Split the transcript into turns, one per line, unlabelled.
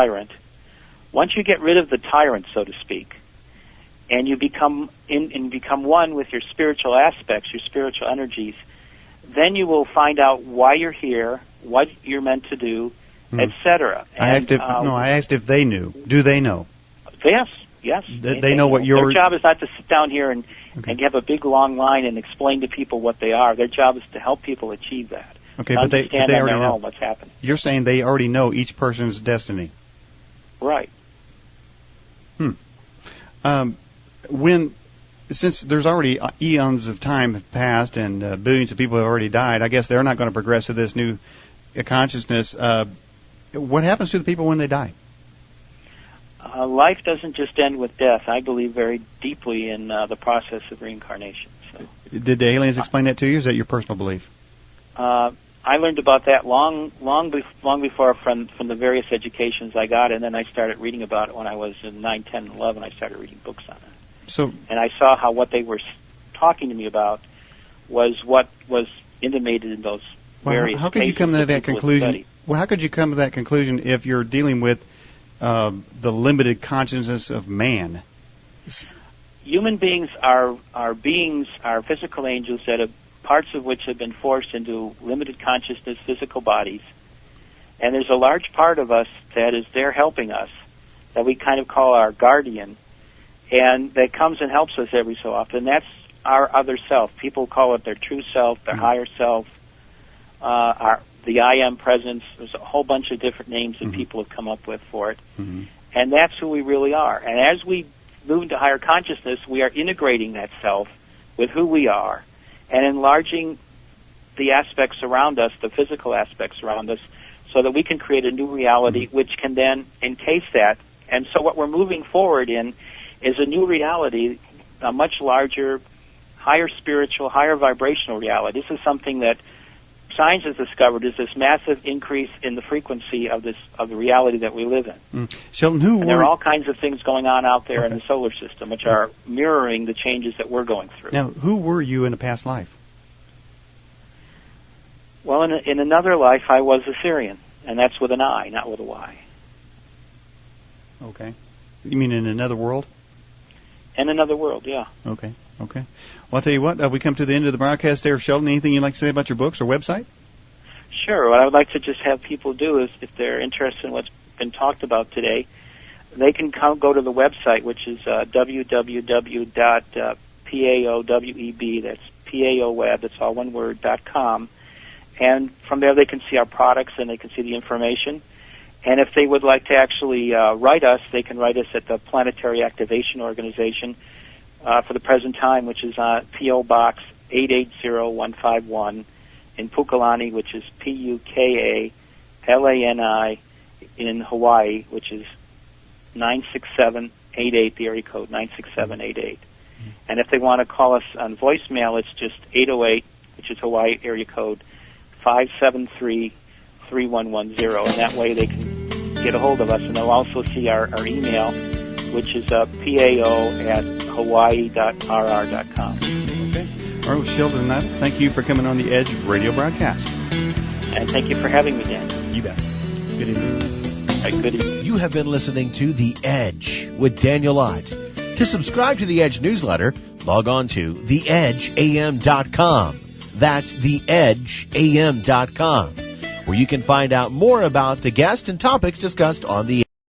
tyrant. Once you get rid of the tyrant, so to speak, and you become one with your spiritual aspects, your spiritual energies, then you will find out why you're here, what you're meant to do, etc.
I asked if they knew. Do they know?
Yes.
They know what your...
Their job is not to sit down here and have a big long line and explain to people what they are. Their job is to help people achieve that.
Okay, but they already know
what's happening.
You're saying they already know each person's destiny.
Right.
Since there's already eons of time have passed and billions of people have already died, I guess they're not going to progress to this new consciousness. What happens to the people when they die?
Life doesn't just end with death. I believe very deeply in the process of reincarnation. So.
Did the aliens explain that to you? Or is that your personal belief?
I learned about that long before from the various educations I got, and then I started reading about it when I was in 9, 10, 11. I started reading books on it. And I saw how what they were talking to me about was what was intimated in those various
how could you come to that conclusion? Well, how could you come to that conclusion if you're dealing with the limited consciousness of man?
Human beings are physical angels that have parts of which have been forced into limited consciousness physical bodies. And there's a large part of us that is there helping us, that we kind of call our guardian, and that comes and helps us every so often. That's our other self. People call it their true self, their higher self, the I am presence. There's a whole bunch of different names that people have come up with for it. And that's who we really are. And as we move into higher consciousness, we are integrating that self with who we are and enlarging the aspects around us, the physical aspects around us, so that we can create a new reality which can then encase that. And so what we're moving forward in is a new reality, a much larger, higher spiritual, higher vibrational reality. This is something that science has discovered, is this massive increase in the frequency of the reality that we live in.
Sheldan,
there are all kinds of things going on out there in the solar system which are mirroring the changes that we're going through.
Now, who were you in a past life?
Well, in another life, I was a Syrian, and that's with an I, not with a Y.
Okay. You mean in another world?
In another world, yeah.
Okay. Well, I'll tell you what, we come to the end of the broadcast there. Sheldan, anything you'd like to say about your books or website?
Sure. What I would like to just have people do is, if they're interested in what's been talked about today, they can go to the website, which is www.paoweb, that's paoweb, that's all one word, .com. And from there they can see our products and they can see the information. And if they would like to actually write us, they can write us at the Planetary Activation Organization for the present time, which is P.O. Box 880151 in Pukalani, which is Pukalani in Hawaii, which is 96788, the area code 96788. And if they want to call us on voicemail, it's just 808, which is Hawaii area code 573-3110, and that way they can get a hold of us, and they'll also see our email, which is pao@hawaii.rr.com.
Okay. All right, Sheldan Nidle, thank you for coming on the Edge radio broadcast.
And thank you for having me, Dan.
You bet. Good evening.
Good evening.
You have been listening to The Edge with Daniel Ott. To subscribe to the Edge newsletter, log on to theedgeam.com. That's theedgeam.com, where you can find out more about the guests and topics discussed on the